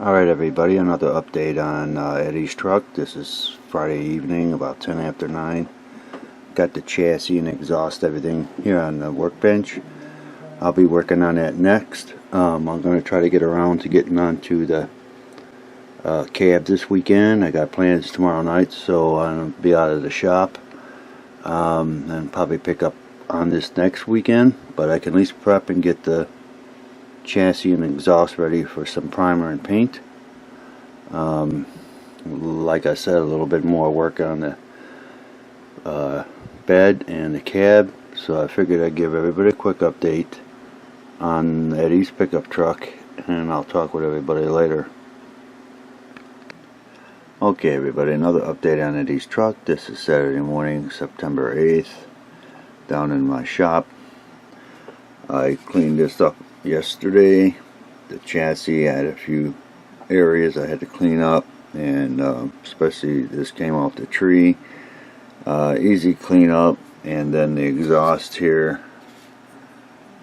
Alright everybody, another update on Eddie's truck. This is Friday evening, about 10 after 9. Got the chassis and exhaust, everything here on the workbench. I'll be working on that next. I'm going to try to get around to getting onto the cab this weekend. I got plans tomorrow night, so I'll be out of the shop. And probably pick up on this next weekend, but I can at least prep and get the chassis and exhaust ready for some primer and paint. Like I said, a little bit more work on the bed and the cab, so I figured I'd give everybody a quick update on Eddie's pickup truck, and I'll talk with everybody later. Okay everybody, another update on Eddie's truck. This is Saturday morning, September 8th, down in my shop. I cleaned this up yesterday. The chassis, I had a few areas I had to clean up, and especially this came off the tree. Easy clean up. And then the exhaust here,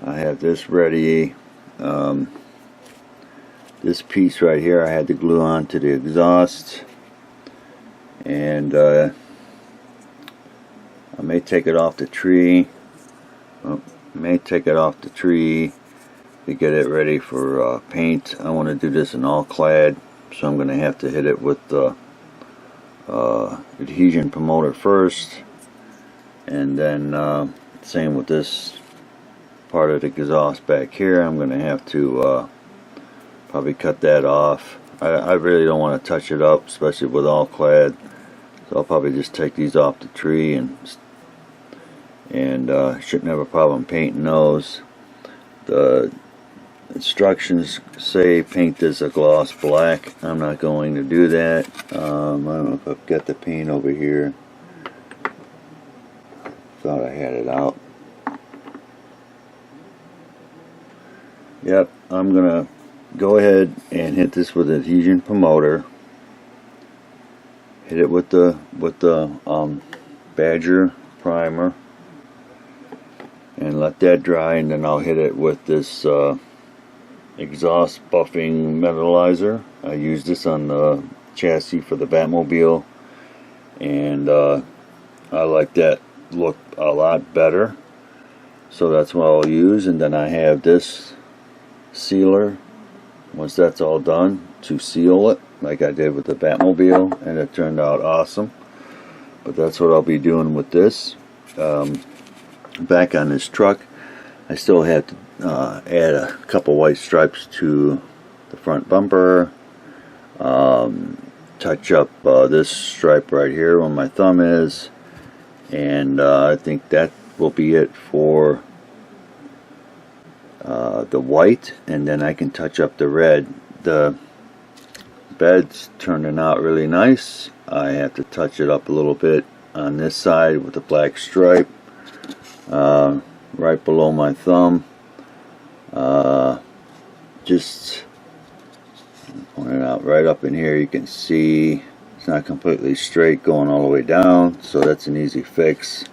I have this ready. This piece right here I had to glue on to the exhaust, and I may take it off the tree. To get it ready for paint. I want to do this in all clad, so I'm going to have to hit it with the adhesion promoter first, and then same with this part of the exhaust back here. I'm going to have to probably cut that off. I really don't want to touch it up, especially with all clad, so I'll probably just take these off the tree, and shouldn't have a problem painting those. The instructions say paint this a gloss black. I'm not going to do that. I don't know if I've got the paint over here. Thought I had it out. Yep, I'm gonna go ahead and hit this with the adhesion promoter. Hit it with the Badger primer, and let that dry, and then I'll hit it with this exhaust buffing metallizer. I use this on the chassis for the Batmobile, and I like that look a lot better, so that's what I'll use. And then I have this sealer, once that's all done, to seal it like I did with the Batmobile, and it turned out awesome. But that's what I'll be doing with this. Back on this truck, I still have to add a couple white stripes to the front bumper, touch up this stripe right here where my thumb is, and I think that will be it for the white, and then I can touch up the red. The bed's turning out really nice. I have to touch it up a little bit on this side with the black stripe right below my thumb. Just point it out right up in here. You can see it's not completely straight going all the way down, so that's an easy fix.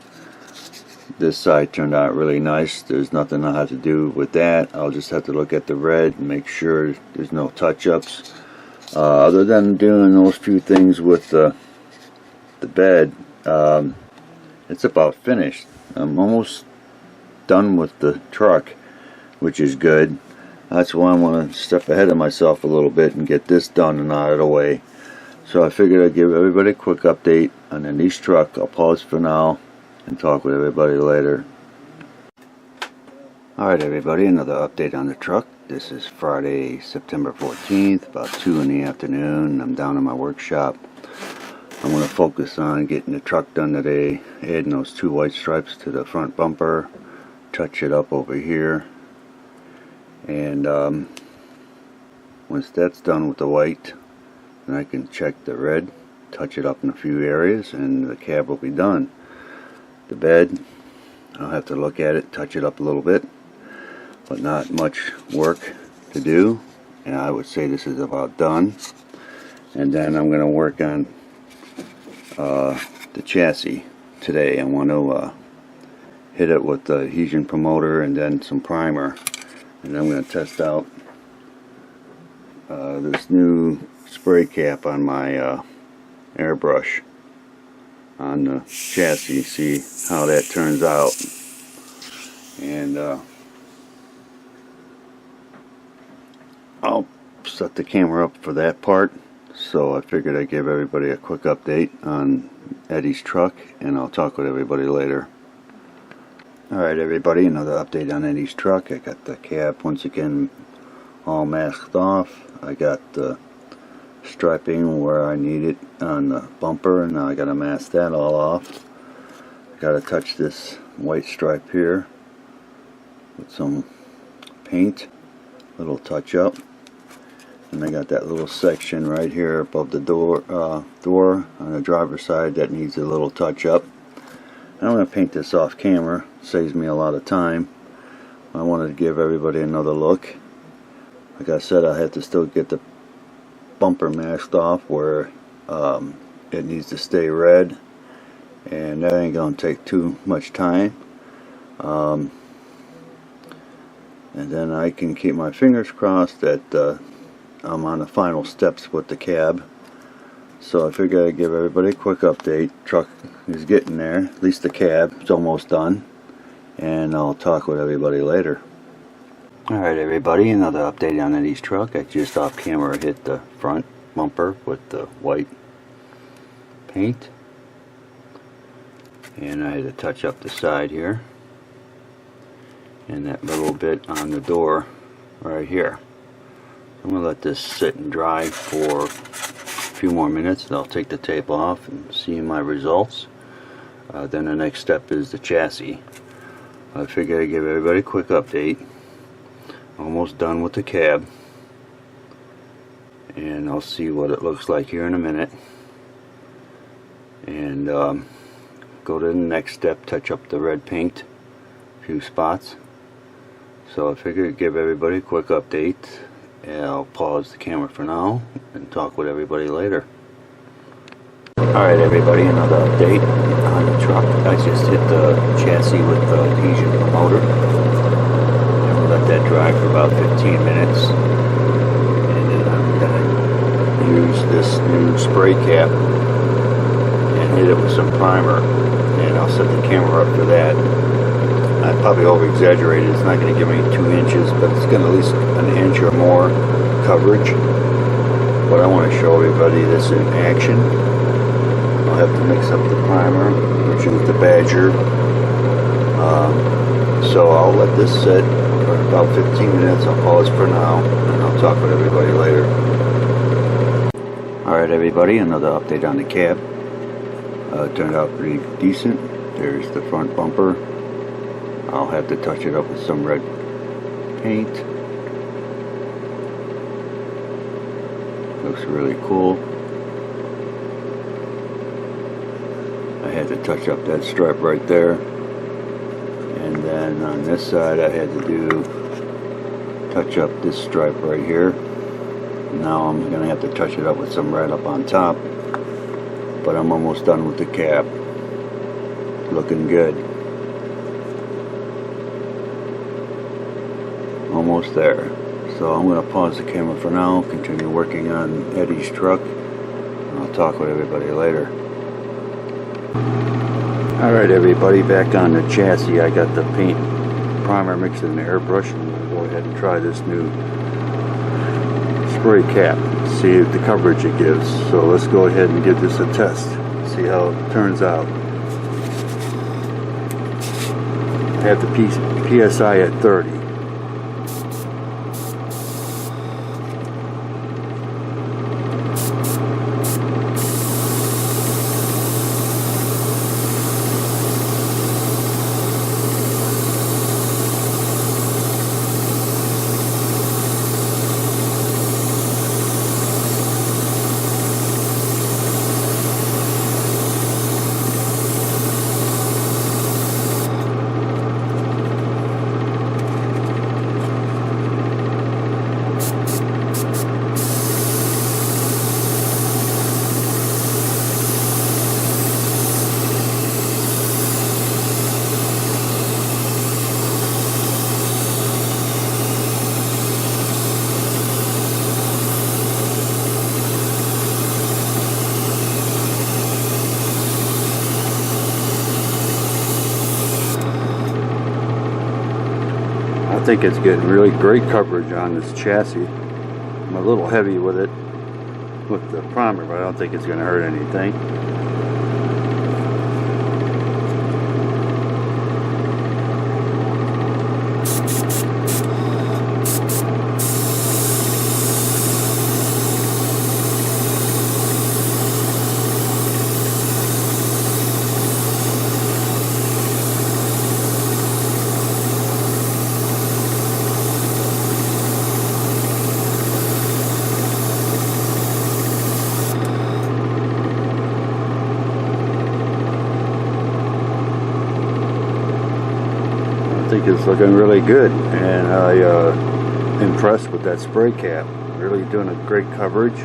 This side turned out really nice. There's nothing I have to do with that. I'll just have to look at the red and make sure there's no touch-ups. Other than doing those few things with the bed, it's about finished. I'm almost done with the truck, which is good. That's why I want to step ahead of myself a little bit and get this done and out of the way. So I figured I'd give everybody a quick update on the niche truck. I'll pause for now and talk with everybody later. Alright everybody, another update on the truck. This is Friday, September 14th, about 2 in the afternoon. I'm down in my workshop. I'm going to focus on getting the truck done today, adding those 2 white stripes to the front bumper, touch it up over here, and once that's done with the white, then I can check the red, touch it up in a few areas, and the cab will be done. The bed, I'll have to look at it, touch it up a little bit, but not much work to do, and I would say this is about done. And then I'm going to work on the chassis today. I want to hit it with the adhesion promoter and then some primer, and I'm going to test out this new spray cap on my airbrush on the chassis, see how that turns out. And I'll set the camera up for that part, so I figured I'd give everybody a quick update on Eddie's truck, and I'll talk with everybody later. Alright everybody, another update on Eddie's truck. I got the cab once again all masked off. I got the striping where I need it on the bumper, and now I got to mask that all off. I got to touch this white stripe here with some paint, little touch up. And I got that little section right here above the door on the driver's side that needs a little touch up. And I'm going to paint this off camera, saves me a lot of time. I wanted to give everybody another look. Like I said, I had to still get the bumper masked off where it needs to stay red, and that ain't going to take too much time. And then I can keep my fingers crossed that I'm on the final steps with the cab. So I figured I'd give everybody a quick update. Truck is getting there, at least the cab is almost done, and I'll talk with everybody later. Alright everybody, another update on Eddie's truck. I just off camera hit the front bumper with the white paint, and I had to touch up the side here and that little bit on the door right here. I'm going to let this sit and dry for a few more minutes, and I'll take the tape off and see my results. Then the next step is the chassis. I figured I'd give everybody a quick update. Almost done with the cab, and I'll see what it looks like here in a minute, and go to the next step, touch up the red paint, a few spots. So I figured I'd give everybody a quick update, and I'll pause the camera for now and talk with everybody later. Alright everybody, another update on the truck. I just hit the chassis with the adhesion motor. Let that dry for about 15 minutes, and then I'm going to use this new spray cap and hit it with some primer, and I'll set the camera up for that. I probably over exaggerated. It's not going to give me 2 inches, but it's going to at least an inch or more coverage. But I want to show everybody this in action. I'll have to mix up the primer, which is the Badger. So I'll let this sit for about 15 minutes. I'll pause for now, and I'll talk with everybody later. Alright everybody, another update on the cab. It turned out pretty decent. There's the front bumper. I'll have to touch it up with some red paint. Looks really cool. I had to touch up that stripe right there. And then on this side I had to touch up this stripe right here. Now I'm going to have to touch it up with some red up on top. But I'm almost done with the cab. Looking good. Almost there. So I'm going to pause the camera for now, continue working on Eddie's truck, and I'll talk with everybody later. Alright everybody, back on the chassis. I got the paint primer mixed in the airbrush, and I'm going to go ahead and try this new spray cap, see the coverage it gives. So let's go ahead and give this a test, see how it turns out. I have the PSI at 30. think it's getting really great coverage on this chassis. I'm a little heavy with it, with the primer, but I don't think it's going to hurt anything. I think it's looking really good, and I impressed with that spray cap. Really doing a great coverage.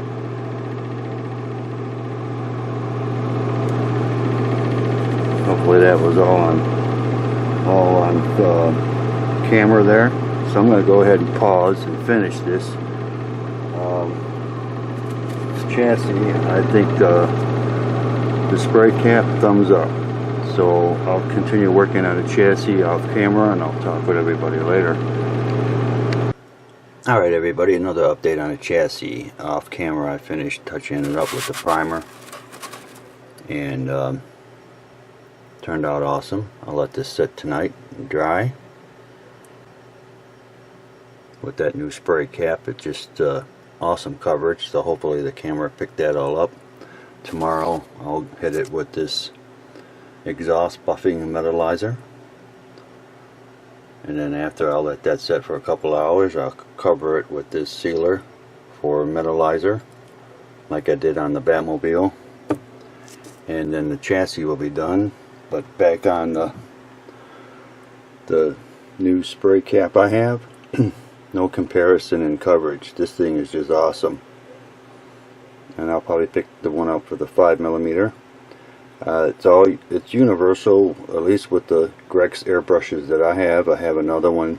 Hopefully that was all on camera there. So I'm going to go ahead and pause and finish this. This chassis, I think the spray cap, thumbs up. So I'll continue working on the chassis off camera, and I'll talk with everybody later. Alright everybody, another update on the chassis. Off camera I finished touching it up with the primer, and turned out awesome. I'll let this sit tonight and dry. With that new spray cap, it's just awesome coverage, so hopefully the camera picked that all up. Tomorrow I'll hit it with this exhaust buffing metallizer, and then after I'll let that set for a couple hours. I'll cover it with this sealer for metallizer like I did on the Batmobile, and then the chassis will be done. But back on the new spray cap I have, no comparison in coverage. This thing is just awesome, and I'll probably pick the one up for the 5mm. It's universal, at least with the Grex airbrushes that I have. I have another one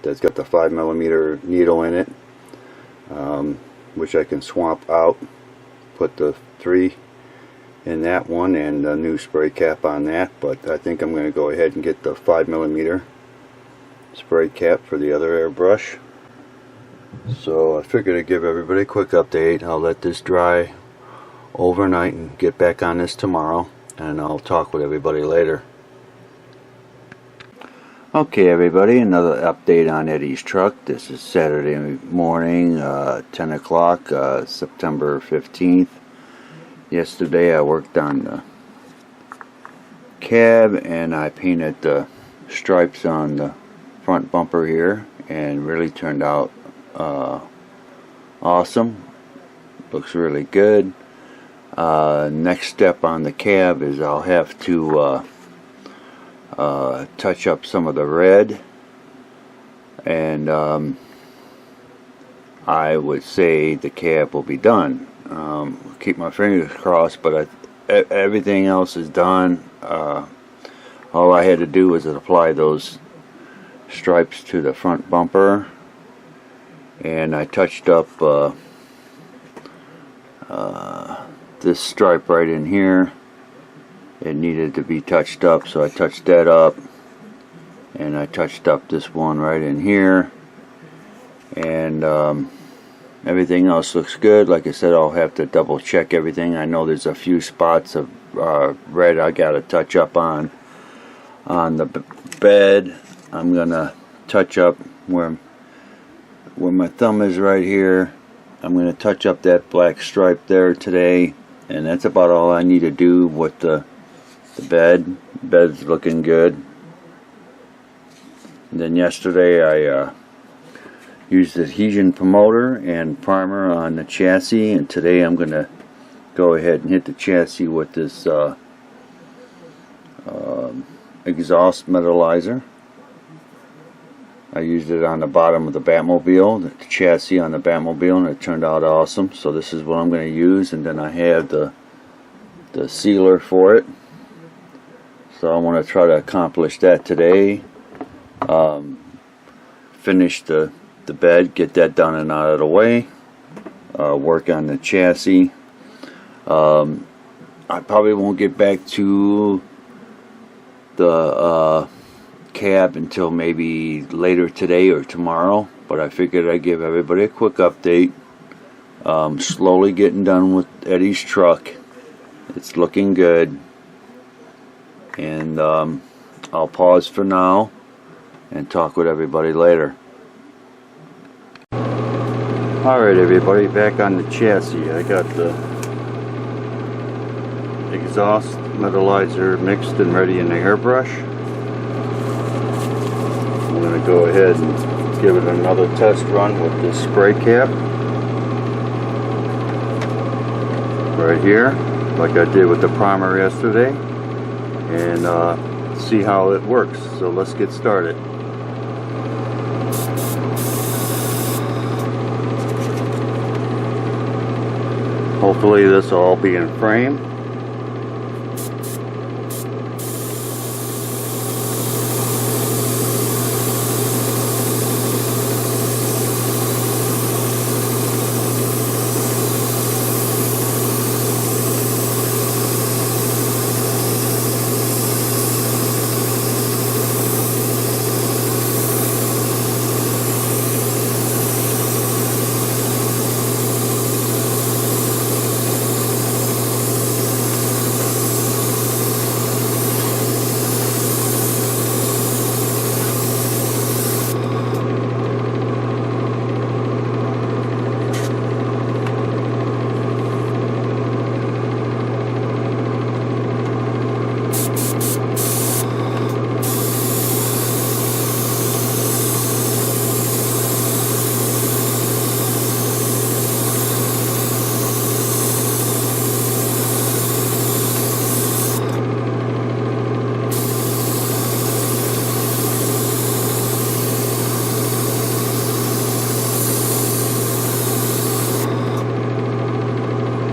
that's got the 5mm needle in it, which I can swap out, put the 3 in that one and a new spray cap on that. But I think I'm going to go ahead and get the 5mm spray cap for the other airbrush. So I figured I'd give everybody a quick update. I'll let this dry overnight and get back on this tomorrow, and I'll talk with everybody later. Okay everybody, another update on Eddie's truck. This is Saturday morning, 10 o'clock, September 15th. Yesterday I worked on the cab, and I painted the stripes on the front bumper here, and really turned out awesome. Looks really good. Next step on the cab is I'll have to touch up some of the red, and I would say the cab will be done. Keep my fingers crossed, but everything else is done. All I had to do was apply those stripes to the front bumper, and I touched up this stripe right in here. It needed to be touched up, so I touched that up, and I touched up this one right in here, and everything else looks good. Like I said, I'll have to double check everything. I know there's a few spots of red I gotta touch up on the bed. I'm gonna touch up where my thumb is right here. I'm gonna touch up that black stripe there today, and that's about all I need to do with the bed. The bed's looking good. And then yesterday I used adhesion promoter and primer on the chassis, and today I'm gonna go ahead and hit the chassis with this exhaust metallizer. I used it on the bottom of the Batmobile, the chassis on the Batmobile, and it turned out awesome. So this is what I'm going to use, and then I have the sealer for it. So I want to try to accomplish that today. Finish the bed, get that done and out of the way. Work on the chassis. I probably won't get back to the cab until maybe later today or tomorrow, but I figured I'd give everybody a quick update. Slowly getting done with Eddie's truck. It's looking good, and I'll pause for now and talk with everybody later. Alright everybody, back on the chassis. I got the exhaust metallizer mixed and ready in the airbrush. I'm going to go ahead and give it another test run with this spray cap right here, like I did with the primer yesterday, and see how it works. So let's get started. Hopefully this will all be in frame.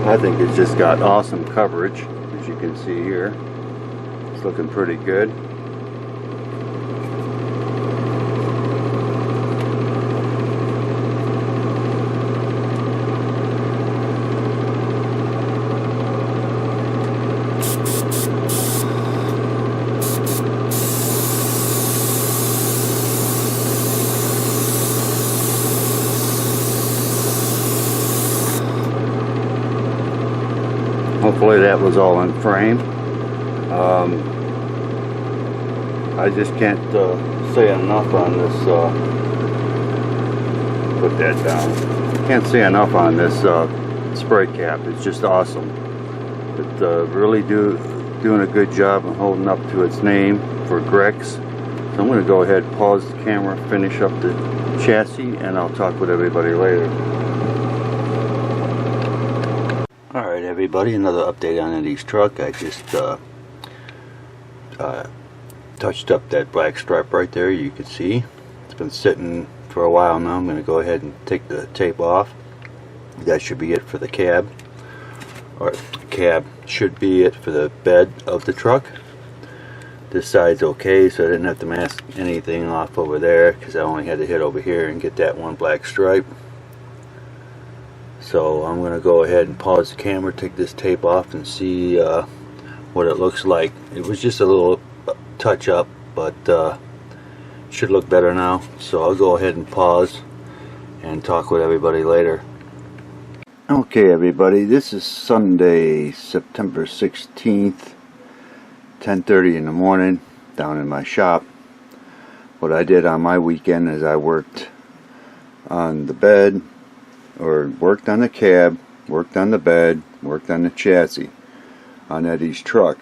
I think it's just got awesome coverage, as you can see here. It's looking pretty good. Hopefully that was all in frame. I just can't say enough on this. Put that down. Can't say enough on this spray cap. It's just awesome. It really doing a good job of holding up to its name for Grex. So I'm going to go ahead, pause the camera, finish up the chassis, and I'll talk with everybody later. Alright everybody, another update on Eddie's truck. I just touched up that black stripe right there. You can see it's been sitting for a while now. I'm going to go ahead and take the tape off. That should be it for the cab, or the cab should be it for the bed of the truck. This side's okay, so I didn't have to mask anything off over there because I only had to hit over here and get that one black stripe. So I'm going to go ahead and pause the camera, take this tape off, and see what it looks like. It was just a little touch up, but should look better now. So I'll go ahead and pause and talk with everybody later. Okay everybody, this is Sunday, September 16th, 10:30 in the morning, down in my shop. What I did on my weekend is I worked on the bed, or worked on the cab, worked on the bed, worked on the chassis on Eddie's truck.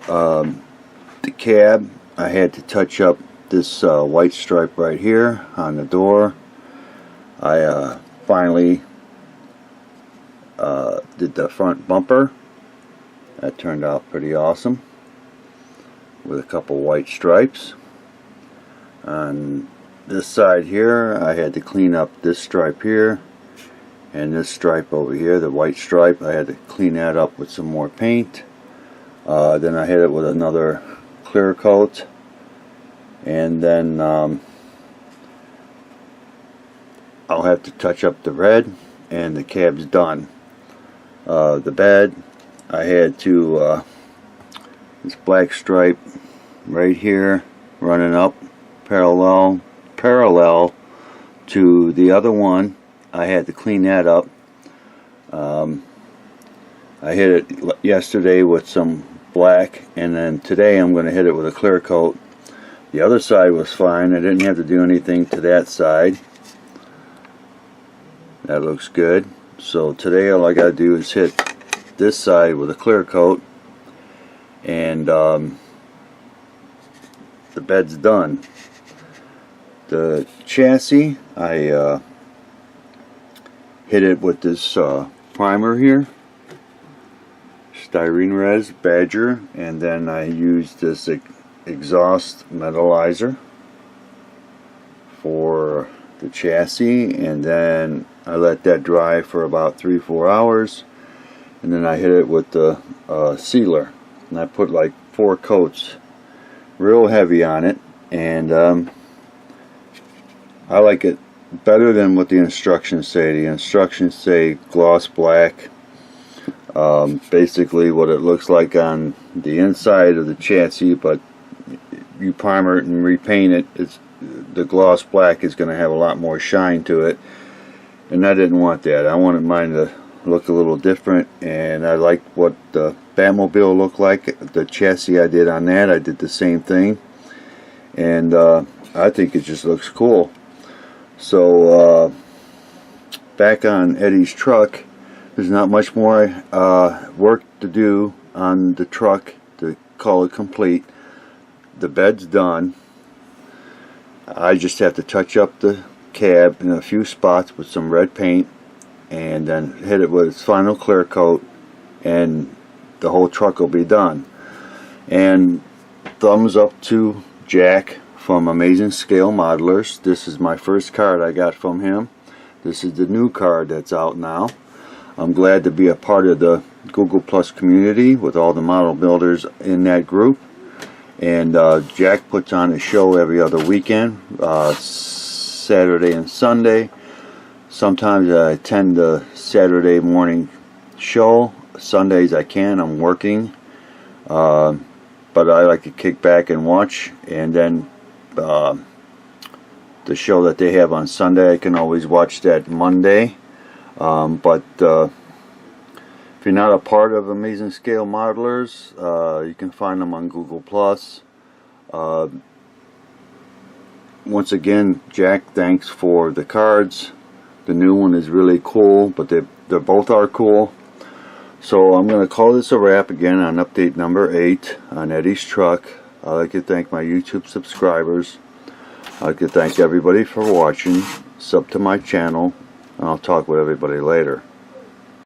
The cab, I had to touch up this white stripe right here on the door. I finally did the front bumper. That turned out pretty awesome with a couple white stripes. On this side here, I had to clean up this stripe here and this stripe over here, the white stripe. I had to clean that up with some more paint. Then I hit it with another clear coat, and then I'll have to touch up the red, and the cab's done. The bed, I had to this black stripe right here running up parallel to the other one. I had to clean that up. I hit it yesterday with some black, and then today I'm going to hit it with a clear coat. The other side was fine. I didn't have to do anything to that side. That looks good. So today all I got to do is hit this side with a clear coat, and the bed's done. The chassis, I hit it with this primer here, styrene res Badger, and then I used this exhaust metallizer for the chassis, and then I let that dry for about 3-4 hours, and then I hit it with the sealer, and I put like 4 coats real heavy on it, and I like it better than what the instructions say. The instructions say gloss black. Basically what it looks like on the inside of the chassis, but you primer it and repaint it, the gloss black is going to have a lot more shine to it, and I didn't want that. I wanted mine to look a little different, and I liked what the Batmobile looked like. The chassis I did on that, I did the same thing, and I think it just looks cool. So back on Eddie's truck, there's not much more work to do on the truck to call it complete. The bed's done. I just have to touch up the cab in a few spots with some red paint, and then hit it with its final clear coat, and the whole truck will be done. And thumbs up to Jack from Amazing Scale Modelers. This is my first card I got from him. This is the new card that's out now. I'm glad to be a part of the Google Plus community with all the model builders in that group. And Jack puts on a show every other weekend, Saturday and Sunday. Sometimes I attend the Saturday morning show. Sundays I can, I'm working. But I like to kick back and watch, and then the show that they have on Sunday, I can always watch that Monday. But if you're not a part of Amazing Scale Modelers, you can find them on Google Plus. Once again, Jack, thanks for the cards. The new one is really cool, but they both are cool. So I'm going to call this a wrap again on update number 8 on Eddie's truck. I'd like to thank my YouTube subscribers. I'd like to thank everybody for watching. Sub to my channel, and I'll talk with everybody later.